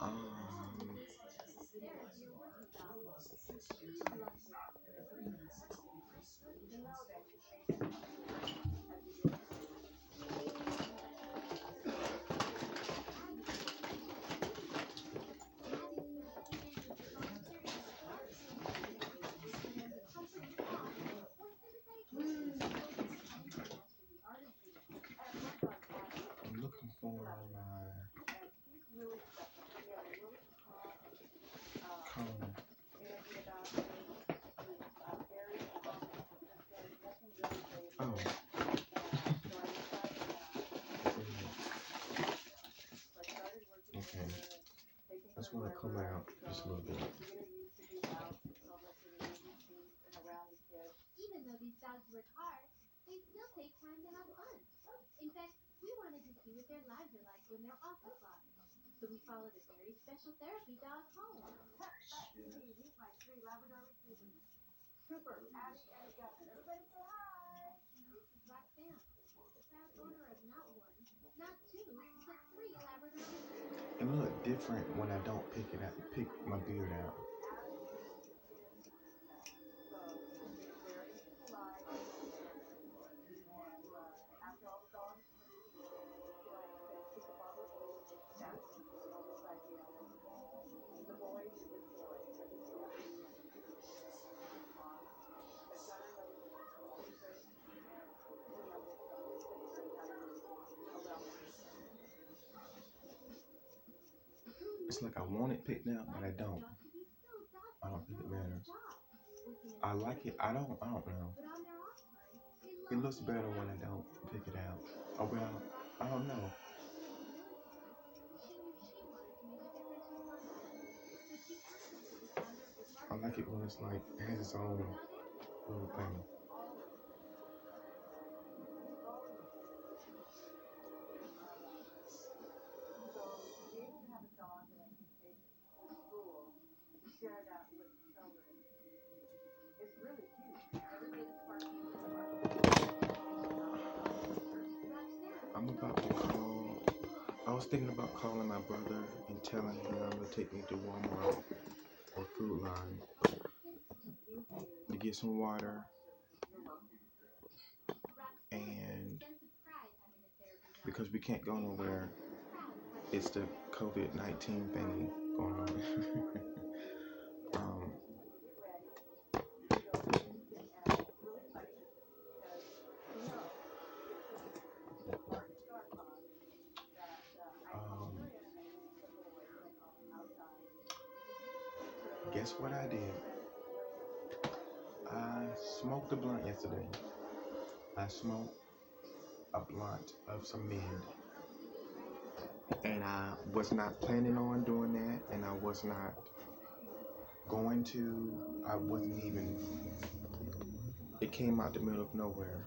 Um, I'm looking for my comb. Oh, okay. I just want to comb it out just a little bit. It look different when I don't pick my beard out. It's like I want it picked out, but I don't. I don't think it matters. I like it. I don't know. It looks better when I don't pick it out. Oh well, I don't know. I like it when it's like it has its own little thing. I'm about to call. I was thinking about calling my brother and telling him to take me to Walmart or Food Line to get some water, and because we can't go nowhere, it's the COVID-19 thing going on. um, um, guess what I did? I smoked a blunt yesterday. I smoked a blunt of some mint, and I was not planning on doing that, and I was not going to. I wasn't even. It came out the middle of nowhere.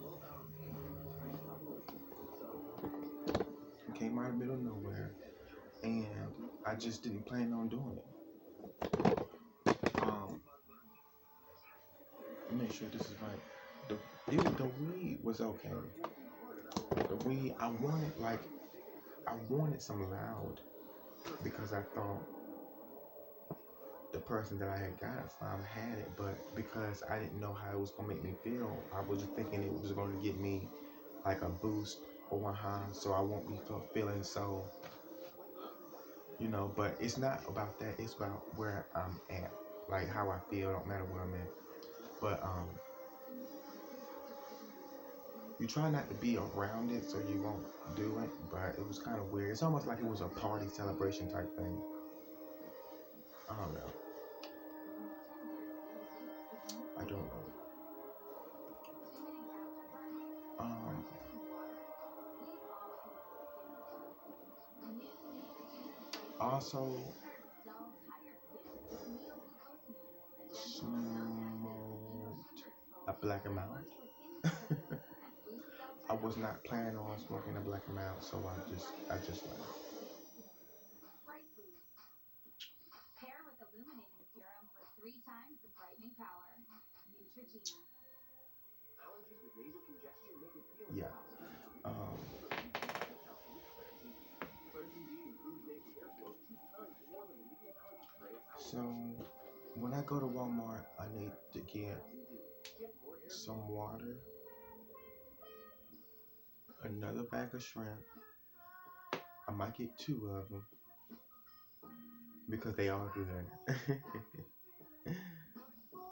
It came out the middle of nowhere, and I just didn't plan on doing it. Make sure this is right. The weed was okay. The weed I wanted some loud because I thought the person that I had got it from had it, but because I didn't know how it was gonna make me feel, I was just thinking it was gonna give me like a boost or a high, so I won't be feeling so, But it's not about that. It's about where I'm at, like how I feel. Don't matter where I'm at, but you try not to be around it so you won't do it. But it was kind of weird. It's almost like it was a party celebration type thing. I don't know. I don't know. Um, Also, smoked a black amount. I was not planning on smoking a black amount, so I just left. Yeah. Um, So when I go to Walmart, I need to get some water, another bag of shrimp. I might get two of them because they are good.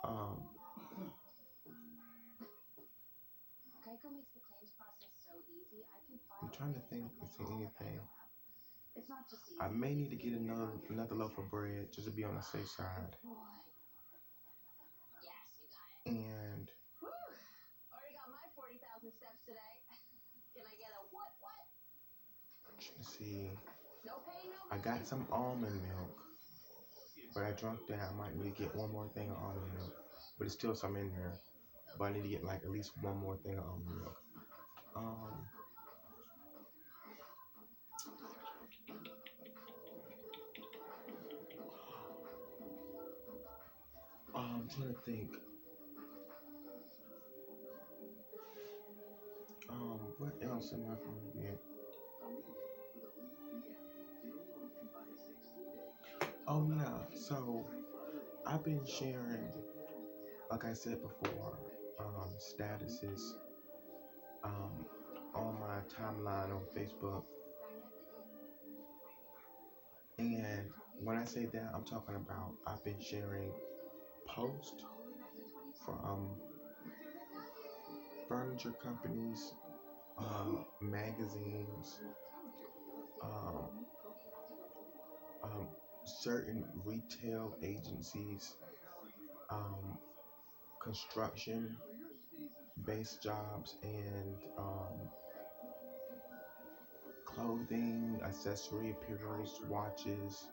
um, I'm trying to think if there's anything. I may need to get another loaf of bread just to be on the safe side. And let's see, I got some almond milk, but I drunk that. I might need to get one more thing of almond milk, but it's still some in there. But I need to get like at least one more thing of almond milk. Um, I'm trying to think. What else am I going to get? Oh yeah, so I've been sharing, like I said before, statuses um, on my timeline on Facebook. And when I say that, I'm talking about I've been sharing posts from furniture companies, magazines, um, um, certain retail agencies, um, construction based jobs, and clothing, accessory, apparels, watches,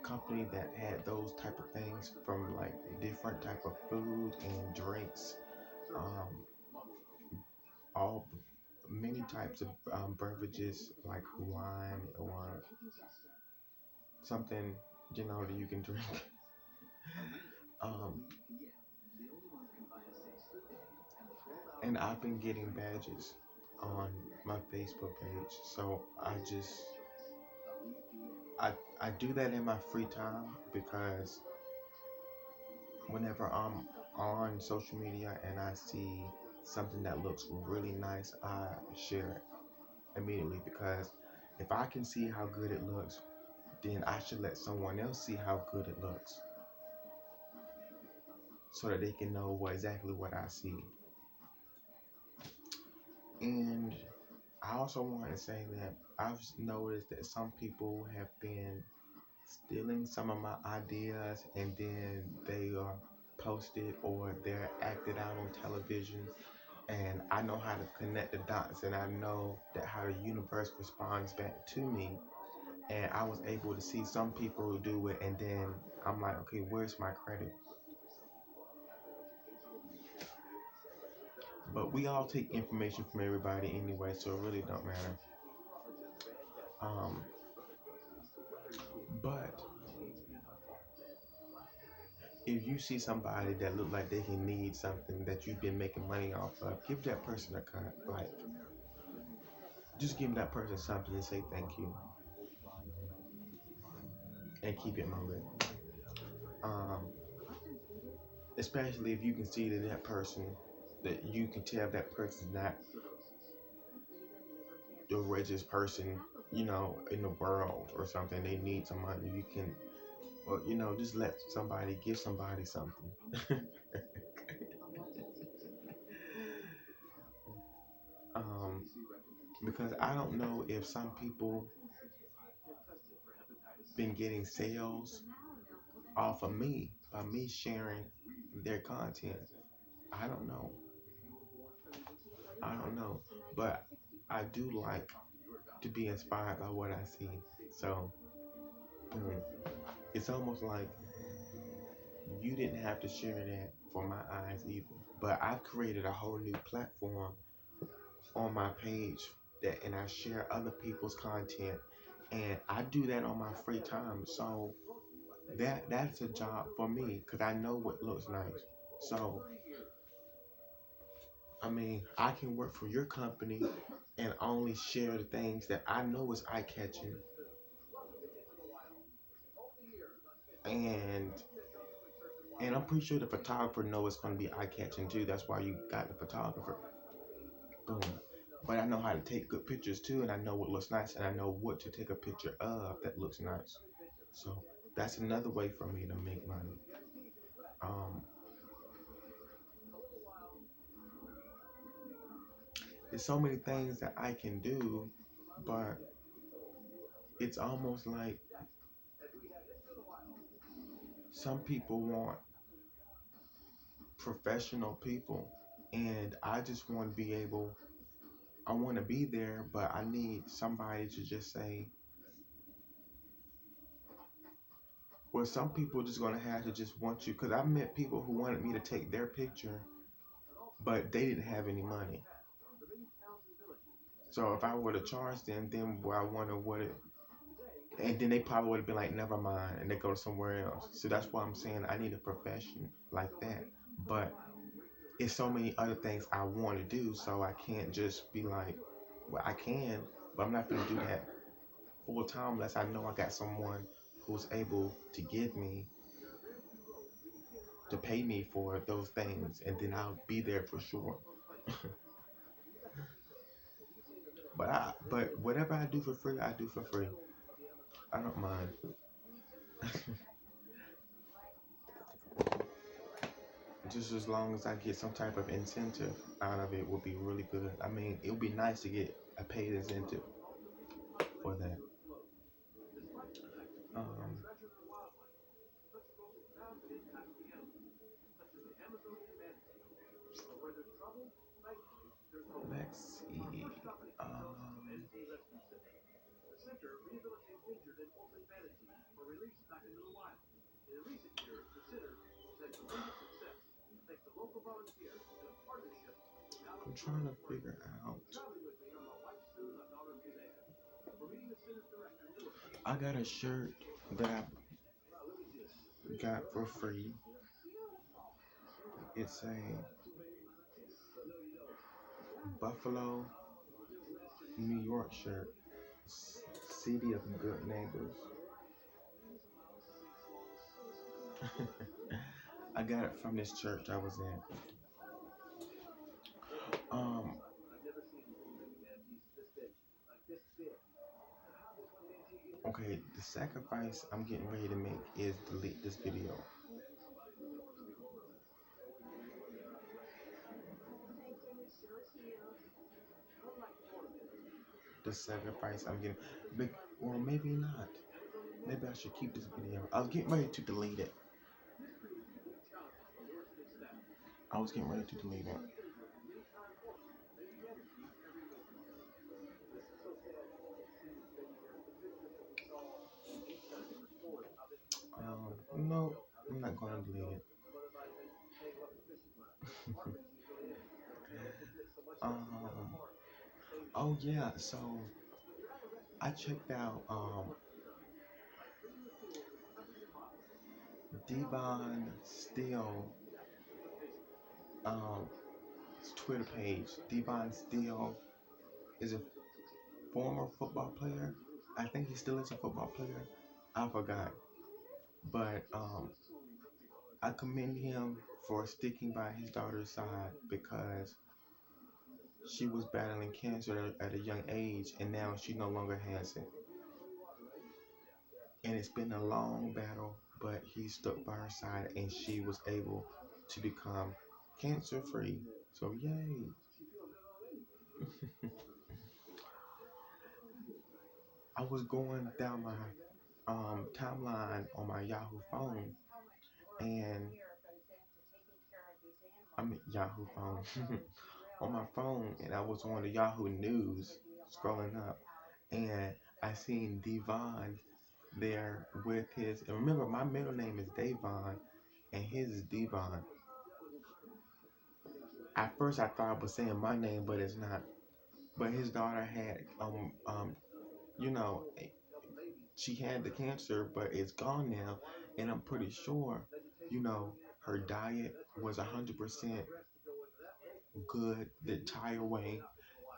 company that had those type of things from like different type of food and drinks, um, all many types of beverages like wine or something that you can drink. um, and I've been getting badges on my Facebook page, so I I do that in my free time because whenever I'm on social media and I see something that looks really nice, I share it immediately because if I can see how good it looks, then I should let someone else see how good it looks so that they can know exactly what I see. And I also want to say that I've noticed that some people have been stealing some of my ideas and then they are posted or they're acted out on television, and I know how to connect the dots and I know that how the universe responds back to me, and I was able to see some people do it, and then I'm like, okay, where's my credit? But we all take information from everybody anyway, so it really don't matter. um but if you see somebody that look like they can need something that you've been making money off of, give that person a cut. Like, just give that person something and say thank you and keep it moving. Um, Especially if you can see that person, that you can tell that person's not the richest person, in the world or something. They need some money. You can, or just let somebody give somebody something. um, because I don't know if some people been getting sales off of me by me sharing their content. I don't know. I don't know. But I do like to be inspired by what I see. So mm, it's almost like you didn't have to share that for my eyes either. But I've created a whole new platform on my page and I share other people's content, and I do that on my free time. So that's a job for me because I know what looks nice. So I mean, I can work for your company and only share the things that I know is eye catching. and and I'm pretty sure the photographer knows it's going to be eye catching too. That's why you got the photographer. Boom. But I know how to take good pictures too, and I know what looks nice, and I know what to take a picture of that looks nice. So that's another way for me to make money. Um, there's so many things that I can do, but it's almost like some people want professional people, and I just want to be able. I want to be there, but I need somebody to just say, well, some people just gonna have to just want you. Cause I met people who wanted me to take their picture, but they didn't have any money. So if I would have charged them, then I wonder what it, and then they probably would have been like, never mind, and they go somewhere else. So that's why I'm saying I need a profession like that. But it's so many other things I want to do, so I can't just be like, well, I can, but I'm not gonna do that full time unless I know I got someone who's able to give me to pay me for those things, and then I'll be there for sure. But whatever I do for free, I do for free. I don't mind. Just as long as I get some type of incentive out of it, would be really good. I mean, it would be nice to get a paid incentive for that. Um, let's see. I'm trying to figure out. I got a shirt that I got for free. It's a Buffalo, New York shirt. City of Good Neighbors. I got it from this church I was in. Um, okay, the sacrifice I'm getting ready to make is delete this video. The sacrifice I'm getting, but, well, maybe not. Maybe I should keep this video. I was getting ready to delete it. I was getting ready to delete it. No, I'm not gonna delete it. um, oh yeah, so I checked out Devon Steele um Twitter page. Devon Steele is a former football player. I think he still is a football player. I forgot, but I commend him for sticking by his daughter's side because she was battling cancer at a young age, and now she no longer has it. And it's been a long battle, but he stuck by her side, and she was able to become cancer free. So yay! I was going down my timeline on my Yahoo phone, and I'm at Yahoo phone on my phone, and I was on the Yahoo News scrolling up, and I seen Devon there with his. And remember, my middle name is Devon, and his is Devon. At first, I thought I was saying my name, but it's not. But his daughter had you know, she had the cancer, but it's gone now, and I'm pretty sure, you know, her diet was 100% good the entire way,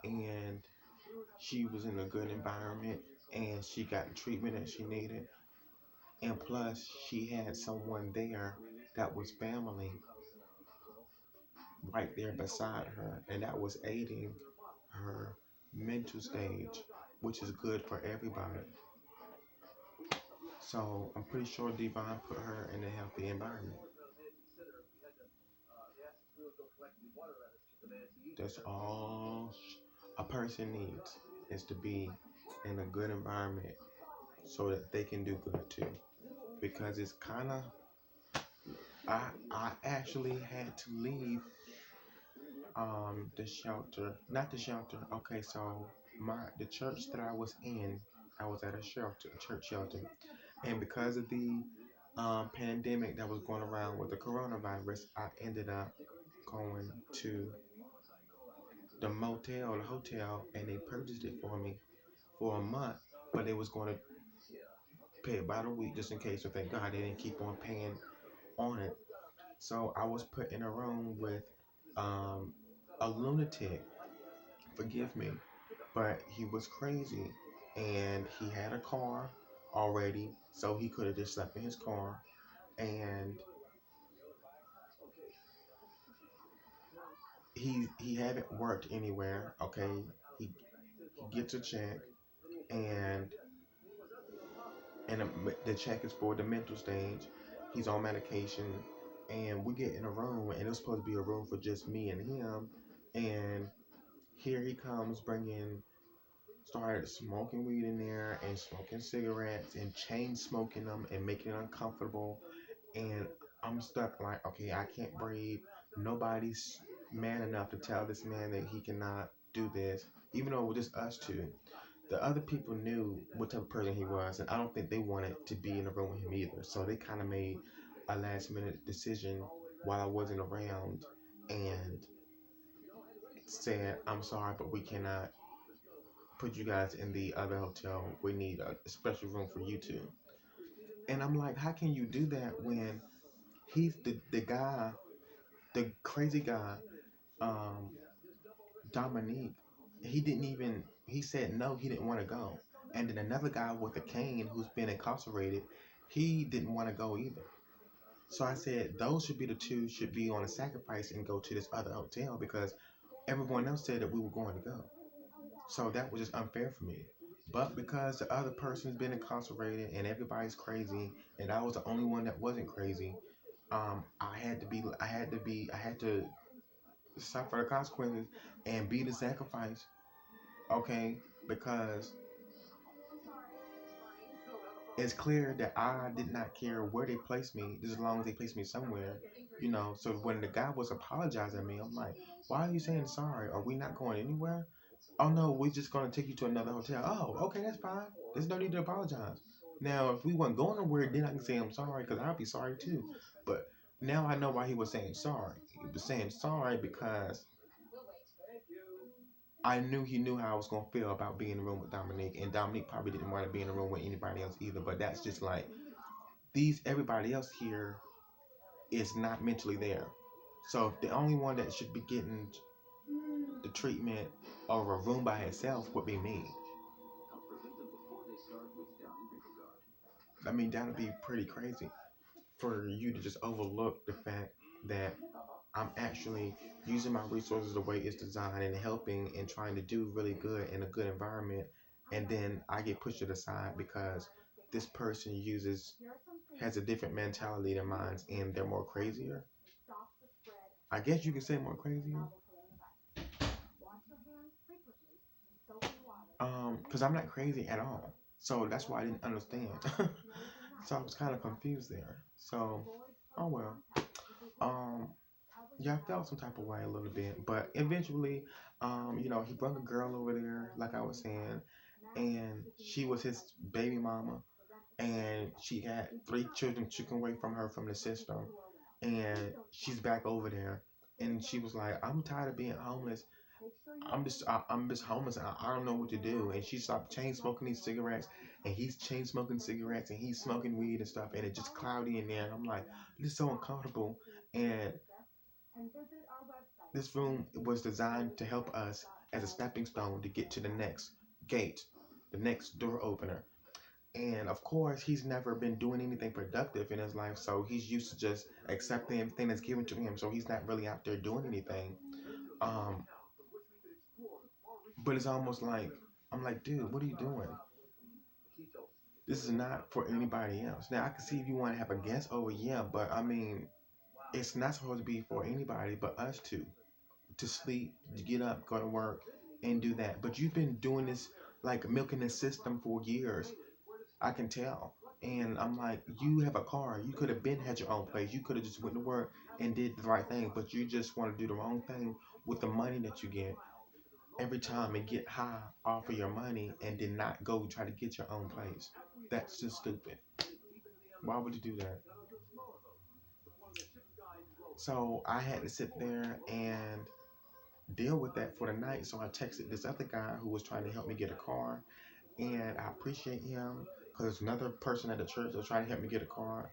and she was in a good environment, and she got the treatment that she needed. And plus, she had someone there that was family right there beside her, and that was aiding her mental stage, which is good for everybody. So I'm pretty sure Devon put her in a healthy environment. That's all a person needs is to be in a good environment so that they can do good too. Because it's kind of I actually had to leave the shelter, not the shelter. Okay, so the church that I was in, I was at a shelter, a church shelter, and because of the pandemic that was going around with the coronavirus, I ended up going to the hotel, and they purchased it for me for a month, but they was going to pay about a week just in case. So thank God they didn't keep on paying on it. So I was put in a room with um, a lunatic. Forgive me, but he was crazy, and he had a car already, so he could have just slept in his car. And he haven't worked anywhere. Okay, he gets a check, and the check is for the mental stage. He's on medication, and we get in a room, and it's supposed to be a room for just me and him. And here he comes bringing, started smoking weed in there and smoking cigarettes and chain smoking them and making it uncomfortable. And I'm stuck like, okay, I can't breathe. Nobody's man enough to tell this man that he cannot do this, even though it was just us two. The other people knew what type of person he was, and I don't think they wanted to be in the room with him either. So they kind of made a last minute decision while I wasn't around and said, I'm sorry, but we cannot put you guys in the other hotel. We need a special room for you two. And I'm like, how can you do that when he's the guy, the crazy guy, um, Dominique, he didn't even, he said no, he didn't want to go. And then another guy with a cane who's been incarcerated, he didn't want to go either. So I said those should be the two should be on a sacrifice and go to this other hotel because everyone else said that we were going to go. So that was just unfair for me. But because the other person's been incarcerated and everybody's crazy, and I was the only one that wasn't crazy, I had to suffer the consequences and be the sacrifice. Okay, because it's clear that I did not care where they placed me, just as long as they placed me somewhere, you know. So when the guy was apologizing to me, I'm like, why are you saying sorry? Are we not going anywhere? Oh no, we're just gonna take you to another hotel. Oh, okay, that's fine. There's no need to apologize. Now, if we weren't going nowhere, then I can say I'm sorry because I'll be sorry too. But now I know why he was saying sorry. He was saying sorry because I knew he knew how I was gonna feel about being in the room with Dominique, and Dominique probably didn't want to be in the room with anybody else either. But that's just like these everybody else here is not mentally there. So the only one that should be getting the treatment or a room by itself would be me. I mean, that would be pretty crazy for you to just overlook the fact that I'm actually using my resources the way it's designed and helping and trying to do really good in a good environment. And then I get pushed to the side because this person has a different mentality than mine and they're more crazier. I guess you could say more crazier. Because I'm not crazy at all. So that's why I didn't understand. So I was kind of confused there. So, oh well. Um, yeah, I felt some type of way a little bit, but eventually, he brought a girl over there, like I was saying, and she was his baby mama, and she had 3 children taken away from her from the system, and she's back over there, and she was like, "I'm tired of being homeless. I'm just homeless. I don't know what to do." And she stopped chain smoking these cigarettes, and he's chain smoking cigarettes, and he's smoking weed and stuff, and it's just cloudy in there. And I'm like, this is so uncomfortable, and this room was designed to help us as a stepping stone to get to the next gate, the next door opener. And of course, he's never been doing anything productive in his life, so he's used to just accepting everything that's given to him. So he's not really out there doing anything. Um, but it's almost like I'm like, dude, what are you doing? This is not for anybody else. Now I can see if you want to have a guest over, yeah, but I mean, it's not supposed to be for anybody but us two. To sleep, to get up, go to work, and do that. But you've been doing this, like milking the system for years. I can tell. And I'm like, you have a car. You could have been had your own place. You could have just went to work and did the right thing. But you just want to do the wrong thing with the money that you get every time and get high off of your money and did not go try to get your own place. That's just stupid. Why would you do that? So I had to sit there and deal with that for the night. So I texted this other guy who was trying to help me get a car, and I appreciate him because there's another person at the church that's trying to help me get a car.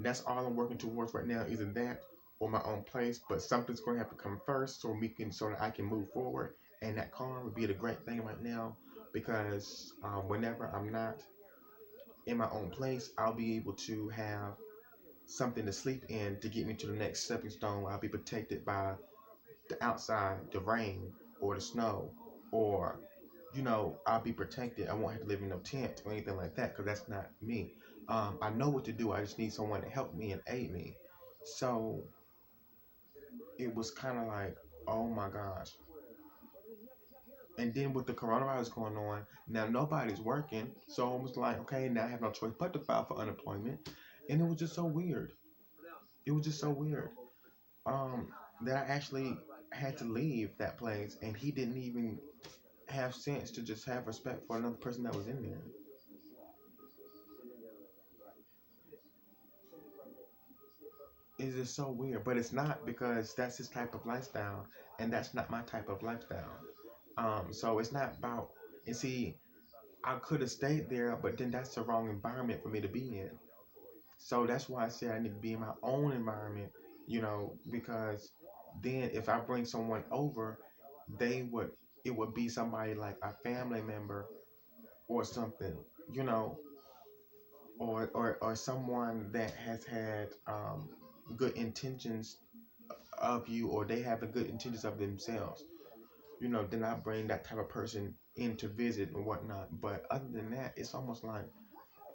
That's all I'm working towards right now, either that or my own place. But something's going to have to come first so that I can move forward. And that car would be the great thing right now because whenever I'm not in my own place, I'll be able to have something to sleep in to get me to the next stepping stone. I'll be protected by the outside, the rain or the snow, or I'll be protected. I won't have to live in no tent or anything like that because that's not me. I know what to do. I just need someone to help me and aid me. So it was kind of like, oh my gosh. And then with the coronavirus going on, now nobody's working. So I was like, okay, now I have no choice but to file for unemployment. And it was just so weird. It was just so weird. Um, that I actually had to leave that place, and he didn't even have sense to just have respect for another person that was in there. It's just so weird, but it's not because that's his type of lifestyle, and that's not my type of lifestyle. So it's not about. And see, I could have stayed there, but then that's the wrong environment for me to be in. So that's why I said I need to be in my own environment, because then if I bring someone over, they would it would be somebody like a family member or something, you know, or someone that has had good intentions of you, or they have the good intentions of themselves. Then I bring that type of person in to visit and whatnot. But other than that, it's almost like,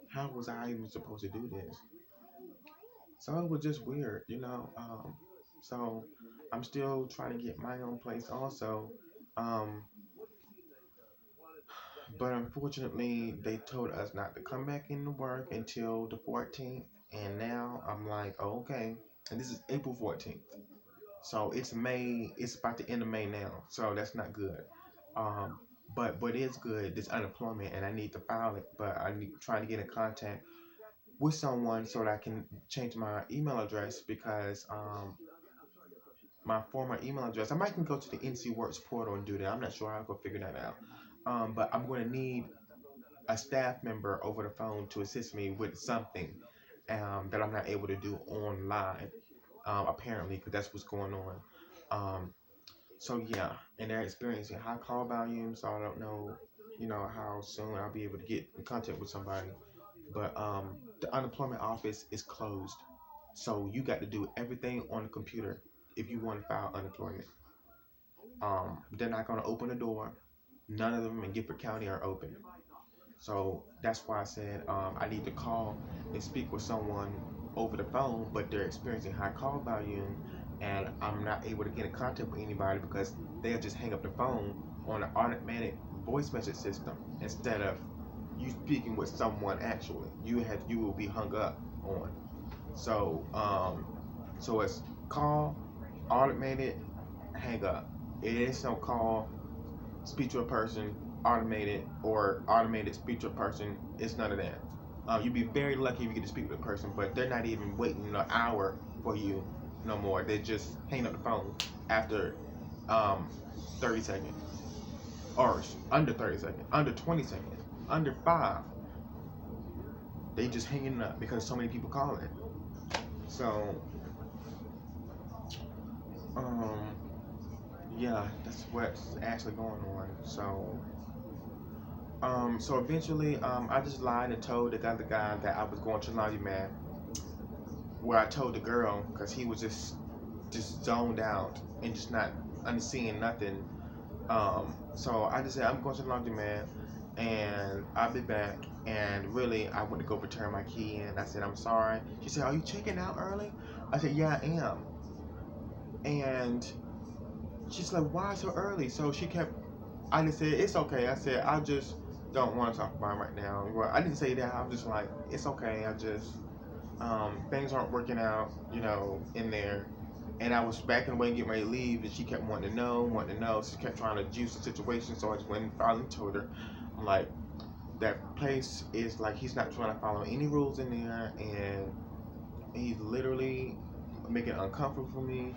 how was I even supposed to do this? So it was just weird. So I'm still trying to get my own place also. Um, but unfortunately, they told us not to come back into work until the 14th. And now I'm like, oh, okay. And this is April 14th. So it's May. It's about the end of May now. So that's not good. Um, but it's good. This unemployment, and I need to file it. But I need trying to get in contact with someone so that I can change my email address because my former email address. I might can go to the NC Works portal and do that. I'm not sure how I'll go figure that out. But I'm going to need a staff member over the phone to assist me with something that I'm not able to do online, apparently, because that's what's going on. Um, so yeah, and they're experiencing high call volumes. So I don't know, how soon I'll be able to get in contact with somebody. But the unemployment office is closed, so you got to do everything on the computer if you want to file unemployment. They're not going to open the door. None of them in Gifford County are open. So that's why I said I need to call and speak with someone over the phone, but they're experiencing high call volume, and I'm not able to get in contact with anybody because they'll just hang up the phone on an automatic voice message system instead of you speaking with someone actually. You will be hung up on. So it's call, automated, hang up. It is no call, speak to a person, automated, or automated speak to a person. It's none of that. You'd be very lucky if you get to speak with a person, but they're not even waiting an hour for you no more. They just hang up the phone after 30 seconds, or under 30 seconds, under 20 seconds, under 5. They just hanging up because so many people calling. So, um, yeah, that's what's actually going on. So, So eventually, I just lied and told the other guy that I was going to laundromat. Where I told the girl, because he was just zoned out and just not unseeing nothing. So I just said I'm going to the laundromat and I'll be back. And really, I went to go return my key and I said I'm sorry. She said, "Are you checking out early?" I said, "Yeah, I am." And she's like, "Why so early?" So she kept. I just said, "It's okay." I said, "I just don't want to talk about it right now." Well, I didn't say that. I'm just like, "It's okay." I just things aren't working out, in there. And I was backing away and getting ready to leave, and she kept wanting to know, wanting to know. She kept trying to juice the situation, so I just went and finally told her, I'm like, that place is like, he's not trying to follow any rules in there, and he's literally making it uncomfortable for me.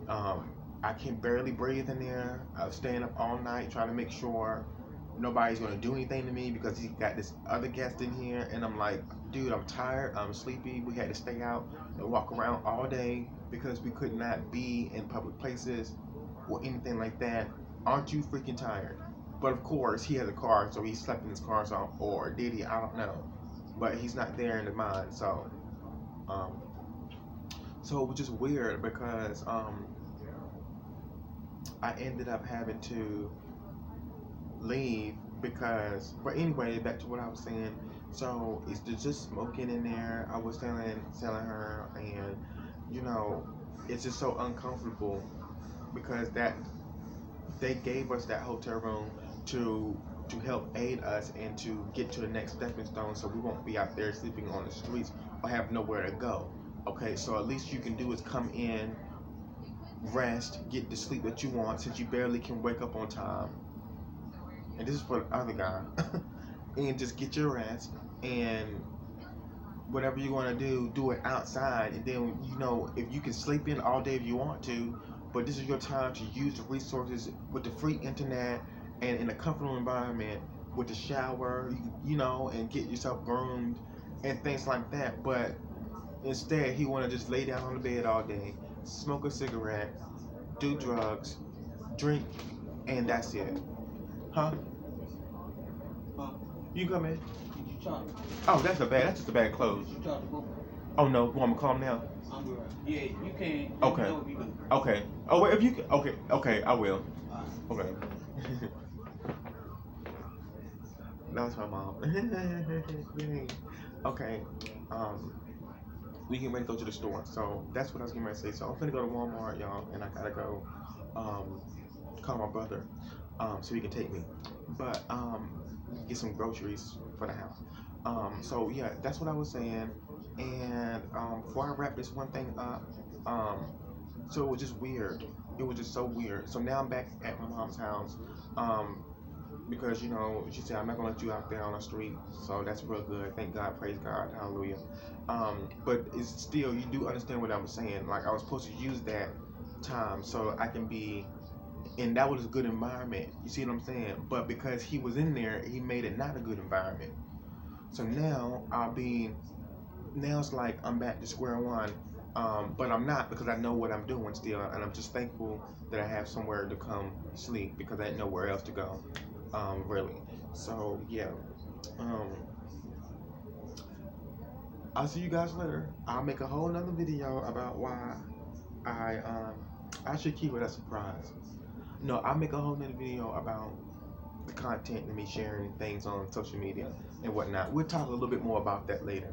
Um, I can barely breathe in there. I was staying up all night trying to make sure nobody's gonna do anything to me because he got this other guest in here, and I'm like, dude, I'm tired, I'm sleepy. We had to stay out and walk around all day because we could not be in public places or anything like that. Aren't you freaking tired? But of course, he has a car, so he slept in his car, so, or did he? I don't know. But he's not there in the mind, um, so it was just weird because I ended up having to leave because, but anyway, back to what I was saying. So it's just smoking in there. I was telling her, and you know, it's just so uncomfortable because that they gave us that hotel room to help aid us and to get to the next stepping stone, so we won't be out there sleeping on the streets or have nowhere to go. Okay, so at least you can do is come in, rest, get the sleep that you want since you barely can wake up on time, and this is for the other guy, and just get your rest and whatever you want to do it outside. And then, if you can sleep in all day if you want to, but this is your time to use the resources with the free internet and in a comfortable environment with the shower, and get yourself groomed and things like that. But instead, he want to just lay down on the bed all day, smoke a cigarette, do drugs, drink, and that's it. Huh? You come in? Oh, that's just a bad clothes. Oh no, you want me to calm down? Yeah, you can. Okay. Okay. Oh wait, if you can, okay, I will. Okay. That's my mom. Okay. Um, we getting ready to go to the store, so that's what I was getting ready to say. So I'm gonna go to Walmart, y'all, and I gotta go call my brother, so he can take me. But get some groceries for the house. So yeah, that's what I was saying. And before I wrap this one thing up, so it was just weird. It was just so weird. So now I'm back at my mom's house. Um, because she said I'm not gonna let you out there on the street, so that's real good. Thank God, praise God, hallelujah. But it's still, you do understand what I was saying. Like, I was supposed to use that time so I can be, and that was a good environment. You see what I'm saying? But because he was in there, he made it not a good environment. So now it's like I'm back to square one. But I'm not, because I know what I'm doing still, and I'm just thankful that I have somewhere to come sleep because I had nowhere else to go, really. So yeah, um, I'll see you guys later. I'll make a whole nother video about why I I should keep it a surprise. No, I'll make a whole nother video about the content and me sharing things on social media and whatnot. We'll talk a little bit more about that later.